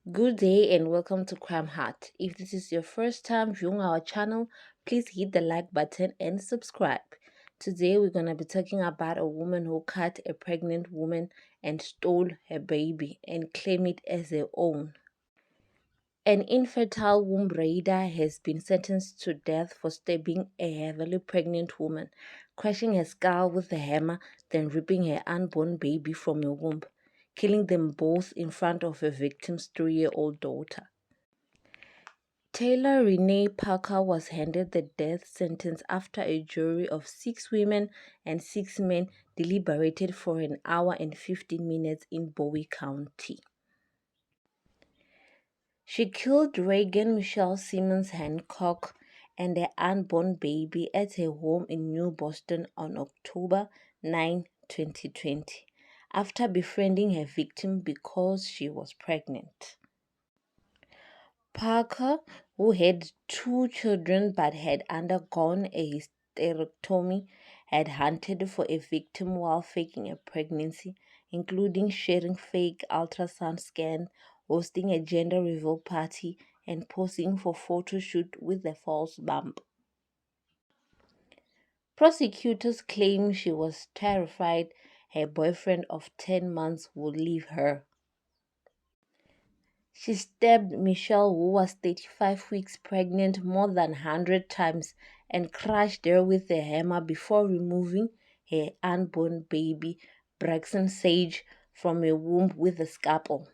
Good day and welcome to Crime Heart. If this is your first time viewing our channel, please hit the like button and subscribe. Today we're going to be talking about a woman who cut a pregnant woman and stole her baby and claimed it as her own. An infertile womb raider has been sentenced to death for stabbing a heavily pregnant woman, crushing her skull with a hammer, then ripping her unborn baby from her womb, killing them both in front of her victim's 3-year-old daughter. Taylor Renee Parker was handed the death sentence after a jury of 6 women and 6 men deliberated for an hour and 15 minutes in Bowie County. She killed Reagan Michelle Simmons Hancock and their unborn baby at her home in New Boston on October 9, 2020, after befriending her victim because she was pregnant. Parker, who had 2 children but had undergone a hysterectomy, had hunted for a victim while faking a pregnancy, including sharing fake ultrasound scans, hosting a gender reveal party, and posing for photo shoot with a false bump. Prosecutors claim she was terrified her boyfriend of 10 months would leave her. She stabbed Michelle, who was 35 weeks pregnant, more than 100 times and crushed her with a hammer before removing her unborn baby, Braxton Sage, from her womb with a scalpel.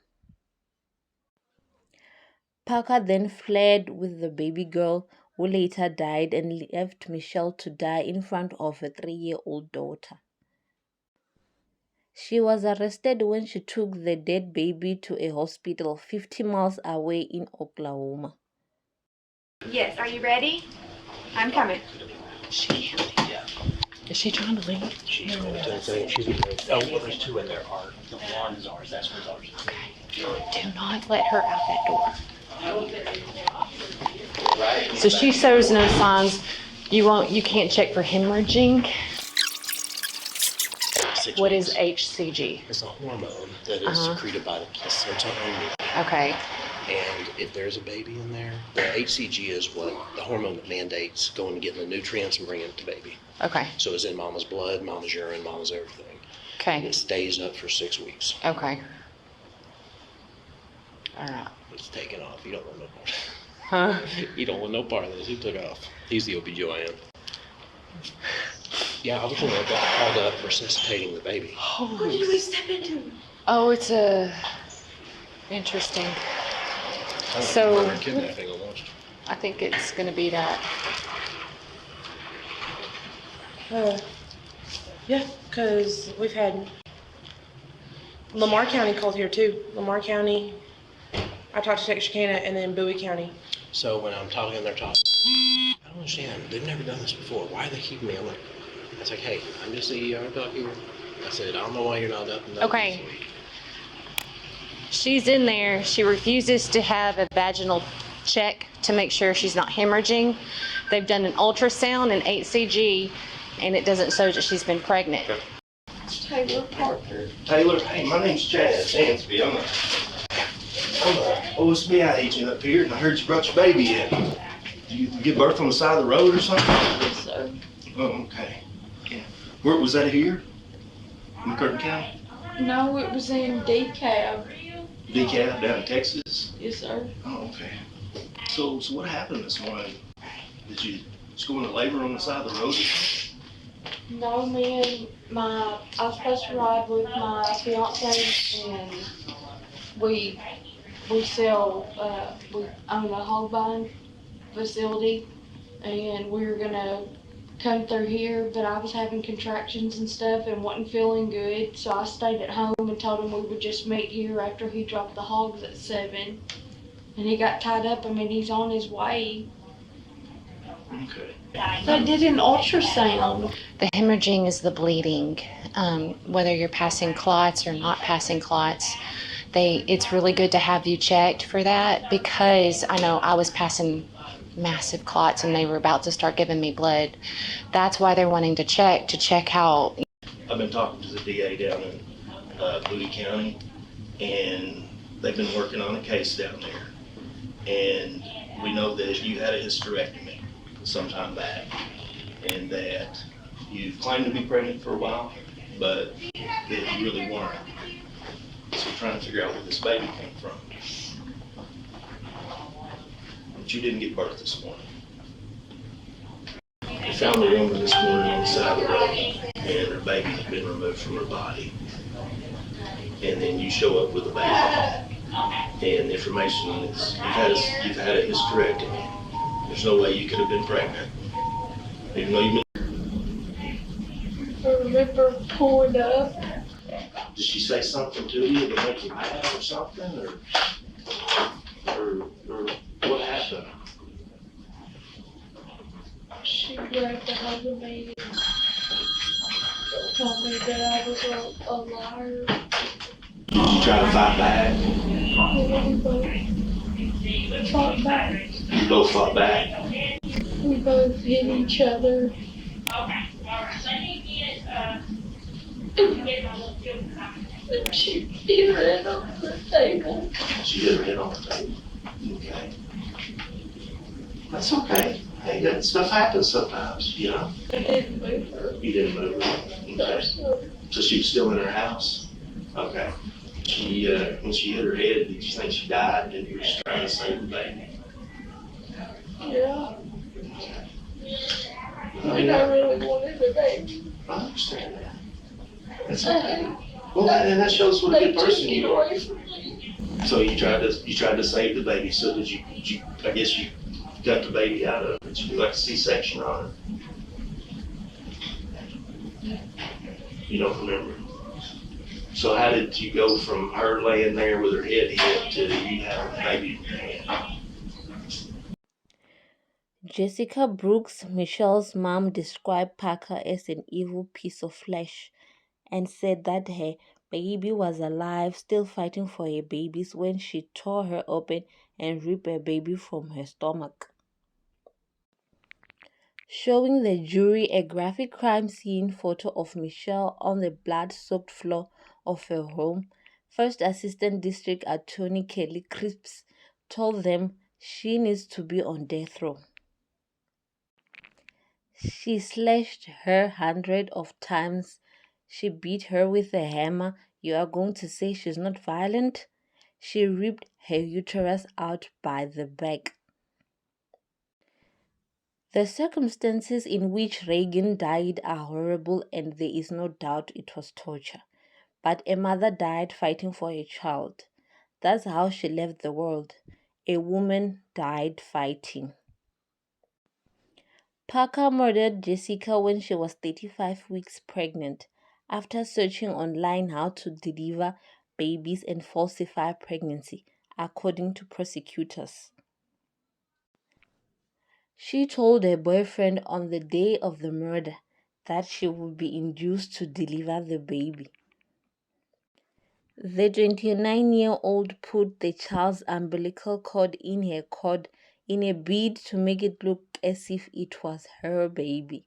Parker then fled with the baby girl, who later died, and left Michelle to die in front of her 3-year-old daughter. She was arrested when she took the dead baby to a hospital 50 miles away in Oklahoma. Yes, are you ready? I'm coming. Is she trying to leave? She's going to say she's in there. Oh, well, there's 2 in there. The one is ours. That's what's ours. Okay. Do not let her out that door. So she shows no signs. You can't check for hemorrhaging. What is HCG? It's a hormone that is secreted by the placenta only. Okay. And if there's a baby in there, the HCG is what the hormone that mandates going and getting the nutrients and bringing it to baby. Okay. So it's in mama's blood, mama's urine, mama's everything. Okay. And it stays up for 6 weeks. Okay. All right. It's taken off. You don't want no part. Huh? You don't want no part of this. He took off. He's the OBGYN. Yeah, I was the one that got called up for resuscitating the baby. What did we step into? Oh, it's interesting. So Murder, kidnapping almost. I think it's going to be that. Yeah, because we've had Lamar County called here too. Lamar County, I talked to Texarkana, and then Bowie County. So when I'm talking, they're talking. I don't understand. They've never done this before. Why are they keeping me on? I was like, hey, I'm just the ER doc here. I said, I don't know why you're not up and down Okay. this week. She's in there. She refuses to have a vaginal check to make sure she's not hemorrhaging. They've done an ultrasound and HCG, and it doesn't show that she's been pregnant. Okay. Taylor Parker. Taylor, hey, my name's Chad Stansby. I'm a OSBI agent up here, and I heard you brought your baby in. Did you give birth on the side of the road or something? Yes, sir. Oh, okay. Yeah. Where was that here? In Curtin County? No, it was in DeKalb. DeKalb down in Texas? Yes, sir. Oh, okay. So what happened this morning? Did you just go into labor on the side of the road? No, me and I was supposed to ride with my fiance, and we sell, we own a hog buying facility, and we were gonna come through here, but I was having contractions and stuff and wasn't feeling good, so I stayed at home and told him we would just meet here after he dropped the hogs at 7. And he got tied up. I mean, he's on his way. Okay. They did an ultrasound. The hemorrhaging is the bleeding, whether you're passing clots or not passing clots. It's really good to have you checked for that, because I know I was passing massive clots and they were about to start giving me blood. That's why they're wanting to check how. I've been talking to the DA down in Bowie County, and they've been working on a case down there, and we know that you had a hysterectomy sometime back, and that you claimed to be pregnant for a while, but that you really weren't. So we're trying to figure out where this baby came from. But you didn't give birth this morning. We found a woman this morning on the side of the road, and her baby had been removed from her body. And then you show up with a baby. And the information is you've had a hysterectomy. There's no way you could have been pregnant. Even though you've been. I remember pulling up. Did she say something to you to make you mad or something? Or what happened? She grabbed a hold of me and told me that I was a liar. Did you try to fight back? And we both fought back. You both fought back? We both hit each other. And she hit her head on the table. She hit her head on the table. Okay. That's okay. Hey, that stuff happens sometimes, you know? I didn't move her. You didn't move her. Okay. So she was still in her house? Okay. She, when she hit her head, did you think she died and you were just trying to save the baby? Yeah. And I really wanted a baby. I understand that. That's okay. Well, and that shows what a They good took person it you are. away from me. So you tried to save the baby. So did you I guess you got the baby out of it. Did you do like a C-section on it? You don't remember. So how did you go from her laying there with her head hit to you having the baby in your hand? Jessica Brooks, Michelle's mom, described Parker as an evil piece of flesh and said that her baby was alive, still fighting for her babies when she tore her open and ripped her baby from her stomach. Showing the jury a graphic crime scene photo of Michelle on the blood-soaked floor of her home, First Assistant District Attorney Kelly Cripps told them she needs to be on death row. She slashed her hundreds of times. She beat her with a hammer. You are going to say she's not violent? She ripped her uterus out by the back. The circumstances in which Reagan died are horrible, and there is no doubt it was torture. But a mother died fighting for a child. That's how she left the world. A woman died fighting. Parker murdered Jessica when she was 35 weeks pregnant after searching online how to deliver babies and falsify pregnancy, according to prosecutors. She told her boyfriend on the day of the murder that she would be induced to deliver the baby. The 29-year-old put the child's umbilical cord in her cord in a bid to make it look as if it was her baby.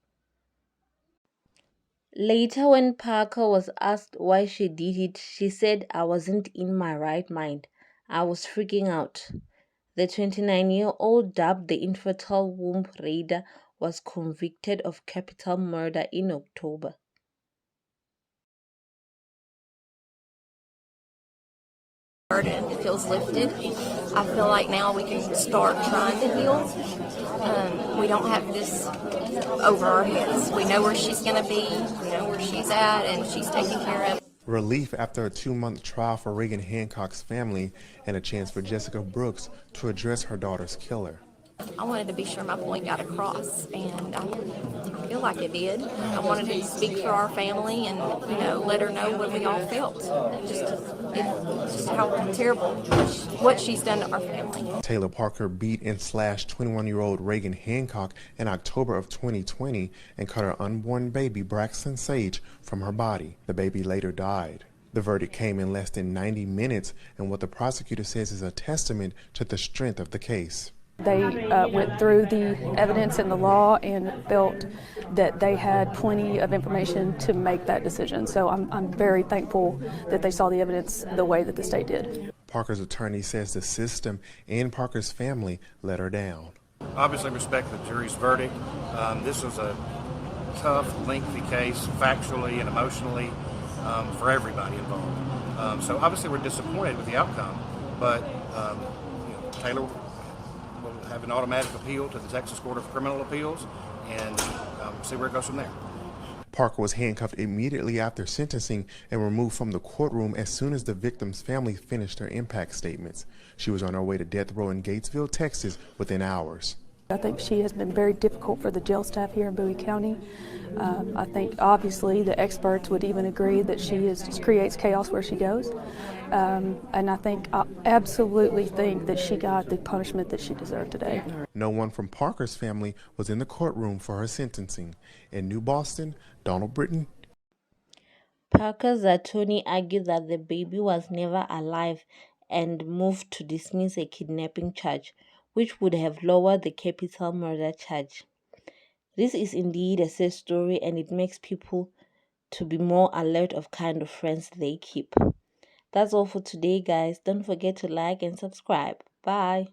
Later, when Parker was asked why she did it, she said, "I wasn't in my right mind. I was freaking out." The 29-year-old, dubbed the infertile womb raider, was convicted of capital murder in October. Burden feels lifted. I feel like now we can start trying to heal. We don't have this over our heads. We know where she's going to be, we know where she's at, and she's taken care of. Relief after a 2-month trial for Reagan Hancock's family and a chance for Jessica Brooks to address her daughter's killer. I wanted to be sure my point got across, and I feel like it did. I wanted to speak for our family and, let her know what we all felt. Just how terrible what she's done to our family. Taylor Parker beat and slashed 21-year-old Reagan Hancock in October of 2020 and cut her unborn baby, Braxton Sage, from her body. The baby later died. The verdict came in less than 90 minutes, and what the prosecutor says is a testament to the strength of the case. They went through the evidence and the law and felt that they had plenty of information to make that decision. So I'm very thankful that they saw the evidence the way that the state did. Parker's attorney says the system and Parker's family let her down. Obviously respect the jury's verdict. This was a tough, lengthy case, factually and emotionally, for everybody involved. So obviously we're disappointed with the outcome, but Taylor will have an automatic appeal to the Texas Court of Criminal Appeals and see where it goes from there. Parker was handcuffed immediately after sentencing and removed from the courtroom as soon as the victim's family finished their impact statements. She was on her way to death row in Gatesville, Texas, within hours. I think she has been very difficult for the jail staff here in Bowie County. I think obviously the experts would even agree that she creates chaos where she goes. And I absolutely think that she got the punishment that she deserved today. No one from Parker's family was in the courtroom for her sentencing. In New Boston, Donald Britton. Parker's attorney argued that the baby was never alive and moved to dismiss a kidnapping charge, which would have lowered the capital murder charge. This is indeed a sad story, and it makes people to be more alert of kind of friends they keep. That's all for today, guys. Don't forget to like and subscribe. Bye.